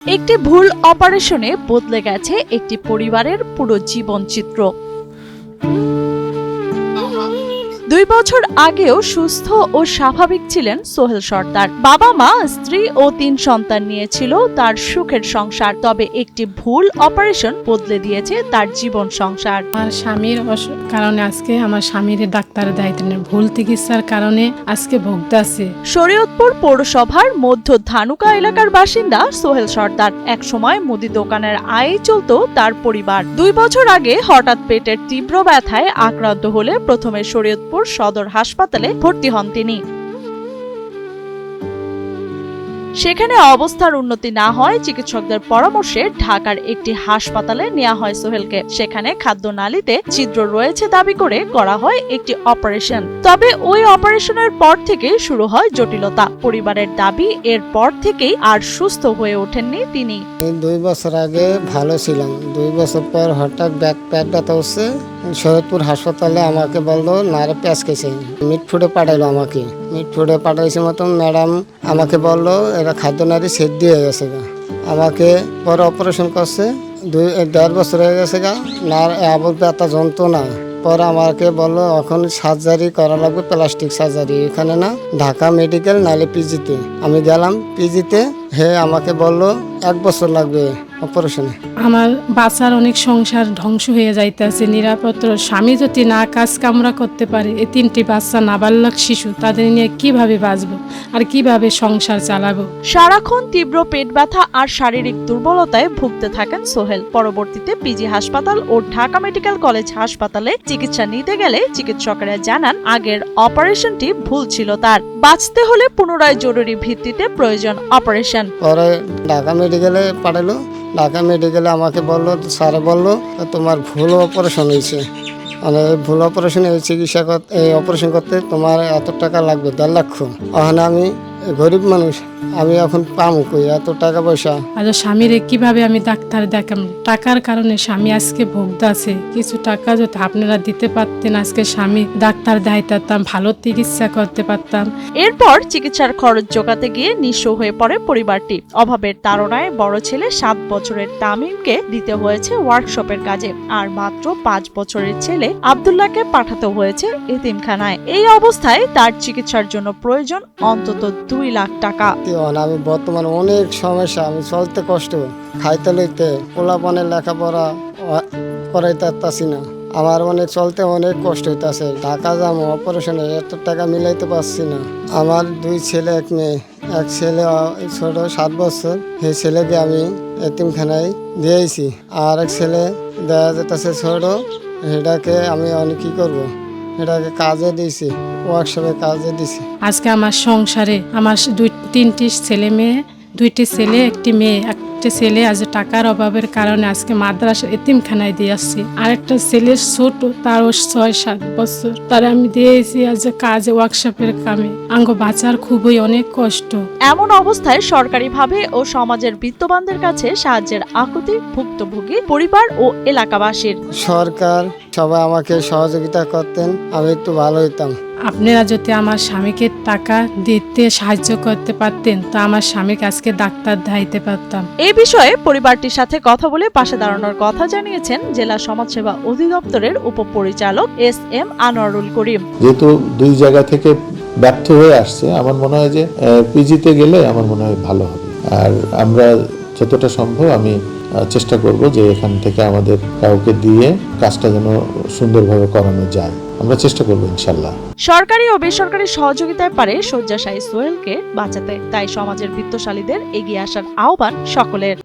একটি ভুল অপারেশনে বদলে গেছে একটি পরিবারের পুরো জীবনচিত্র। 2 বছর আগেও সুস্থ ও স্বাভাবিক ছিলেন সোহেল সর্দার। বাবা মা, স্ত্রী ও 3 সন্তান নিয়েছিল তার সুখের সংসার। তবে একটি ভুল অপারেশন বদলে দিয়েছে তার জীবন সংসার। আমার স্বামীর কারণে আজকে আমার স্বামীর ডাক্তারের দায়িত্ব নেই, ভুল চিকিৎসার কারণে আজকে ভুগতেছে। শরীয়তপুর পৌরসভার মধ্য ধানুকা এলাকার বাসিন্দা সোহেল সর্দার। একসময় মুদি দোকানের আয়ে চলত তার পরিবার। 2 বছর আগে হঠাৎ পেটের তীব্র ব্যথায় আক্রান্ত হলে প্রথমে শরীয়তপুর সদর হাসপাতালে ভর্তি হন তিনি। সেখানে অবস্থার উন্নতি না হয় চিকিৎসকদের পরামর্শে ঢাকার একটি হাসপাতালে নেওয়া হয় সোহেলকে। সেখানে খাদ্যনালীতে ছিদ্র রয়েছে দাবি করে করা হয় একটি অপারেশন। তবে ওই অপারেশনের পর থেকেই শুরু হয় জটিলতা। পরিবারের দাবি এরপর থেকেই আর সুস্থ হয়ে ওঠেননি তিনি। 2 বছর আগে ভালো ছিলাম, 2 বছর পর হঠাৎ পেট ব্যথা হচ্ছে। শরীয়তপুর হাসপাতালে আমাকে বললো নারে প্যাঁচ খেয়েছে, মিটফুডে পাঠাইলো আমাকে। মিটফুডে পাঠাইছে মতন ম্যাডাম আমাকে বললো এরা খাদ্যনালী সেট দিয়ে গেছে গা। আমাকে পরে অপারেশন করছে, 1.5 বছর হয়ে গেছে গা। না আবার ব্যথা যন্ত্রণা। পরে আমাকে বললো এখন সার্জারি করা লাগবে, প্লাস্টিক সার্জারি। এখানে না ঢাকা মেডিকেল নাহলে পিজিতে। আমি গেলাম পিজিতে, আমাকে বললো 1 বছর লাগবে অপারেশনে। আমার বাচ্চার অনেক সংসার ধ্বংস হয়ে যাইতেছে। নিরাপত্র স্বামী যদি না কাজ কামরা করতে পারে, এই 3টি বাচ্চা নাবালক শিশু, তাদের নিয়ে কিভাবে বাঁচবো আর কিভাবে সংসার চালাবো? সারাক্ষণ তীব্র পেট ব্যথা আর শারীরিক দুর্বলতায় ভুগতে থাকেন সোহেল। পরবর্তীতে পিজি হাসপাতাল ও ঢাকা মেডিকেল কলেজ হাসপাতালে চিকিৎসা নিতে গেলে চিকিৎসকেরা জানান আগের অপারেশনটি ভুল ছিল তার। বাঁচতে হলে পুনরায় জরুরি ভিত্তিতে প্রয়োজন অপারেশন। পরে ঢাকা মেডিকেলে পাঠালো। ঢাকা মেডিকেলে আমাকে বললো, স্যারে বললো তোমার ভুল অপারেশন হয়েছে, মানে ভুল অপারেশন, এই চিকিৎসা এই অপারেশন করতে তোমার এত টাকা লাগবে, 1.5 লক্ষ। ওখানে আমি গরিব মানুষ, আমি এখন পাবো কই এত টাকা পয়সা? আজ স্বামীরে কিভাবে আমি ডাক্তার দেখাম? টাকার কারণে স্বামী আজকে ভুগতেছে। কিছু টাকা যদি আপনারা দিতে পারতেন, আজকে স্বামী ডাক্তার দেখাইতাম, ভালো চিকিৎসা করতে পারতাম। এরপর চিকিৎসার খরচ জোগাতে গিয়ে নিঃস্ব হয়ে পড়ে পরিবারটি। অভাবের তাড়নায় বড় ছেলে 7 বছরের তামিমকে দিতে হয়েছে ওয়ার্কশপের কাজে, আর মাত্র 5 বছরের ছেলে আব্দুল্লাহকে পাঠাতে হয়েছে এতিমখানায়। এই অবস্থায় তার চিকিৎসার জন্য প্রয়োজন অন্তত 2 লাখ টাকা। আমি বর্তমানে অনেক সমস্যা, আমি চলতে কষ্ট, খাইতে লইতে, পোলাপানের লেখাপড়া করাইতে পারতাছি না। আমার চলতে অনেক কষ্ট হইতেছে। ঢাকা যাম অপারেশনে, এত টাকা মিলাইতে পারছি না। আমার 2 ছেলে 1 মেয়ে। এক ছেলে ছোট 7 বছর, সেই ছেলেকে আমি এতিমখানায় দিয়েছি। আর এক ছেলে দেখা যেতেছে ছোট, সেটাকে আমি অনেক কি করবো, এটাকে কাজে দিয়েছি, ওয়ার্কশপে কাজে দিছি। আজকে আমার সংসারে আমার 3টি ছেলে মেয়ে, 2টি ছেলে 1টি মেয়ে। একটা ছেলে আজ টাকার অভাবের কারণে আজকে মাদ্রাসা এতিমখানায় দিয়ে আসছি। আরেকটা ছেলে ছোট, তারও 6-7 বছর, তার আমি দিয়েছি আজ কাজে, ওয়ার্কশপের কামে। আঙ্গ বাঁচার খুবই অনেক কষ্ট। এমন অবস্থায় সরকারিভাবে ও সমাজের বিত্তবানদের কাছে সাহায্যের আকুতি ভুক্তভোগী পরিবার ও এলাকাবাসীর। সরকার সবাই আমাকে সহযোগিতা করতেন, আমি একটু ভালো হইতাম। আপনারা যদি আমার স্বামীকে টাকা দিতে সাহায্য করতে পারতেন, তো আমার স্বামীকে আজকে ডাক্তার দেখাইতে পারতাম। এই বিষয়ে পরিবারটির সাথে কথা বলে পাশে দাঁড়ানোর কথা জানিয়েছেন জেলা সমাজসেবা অধিদপ্তরের উপপরিচালক SM আনোয়ারুল করিম। যেহেতু 2 জায়গা থেকে ব্যর্থ হয়ে আসছে, আমার মনে হয় যে পিজিতে গেলে আমার মনে হয় ভালো হবে। আর আমরা যতটা সম্ভব আমি চেষ্টা করব যে এখান থেকে আমাদের কাউকে দিয়ে কাজটা যেন সুন্দরভাবে করানো যায়। আমরা চেষ্টা করব ইনশাল্লাহ। সরকারি ও বেসরকারি সহযোগিতায় পারে শয্যাশায়ী সোহেলকে বাঁচাতে। তাই সমাজের বিত্তশালীদের এগিয়ে আসার আহ্বান সকলের।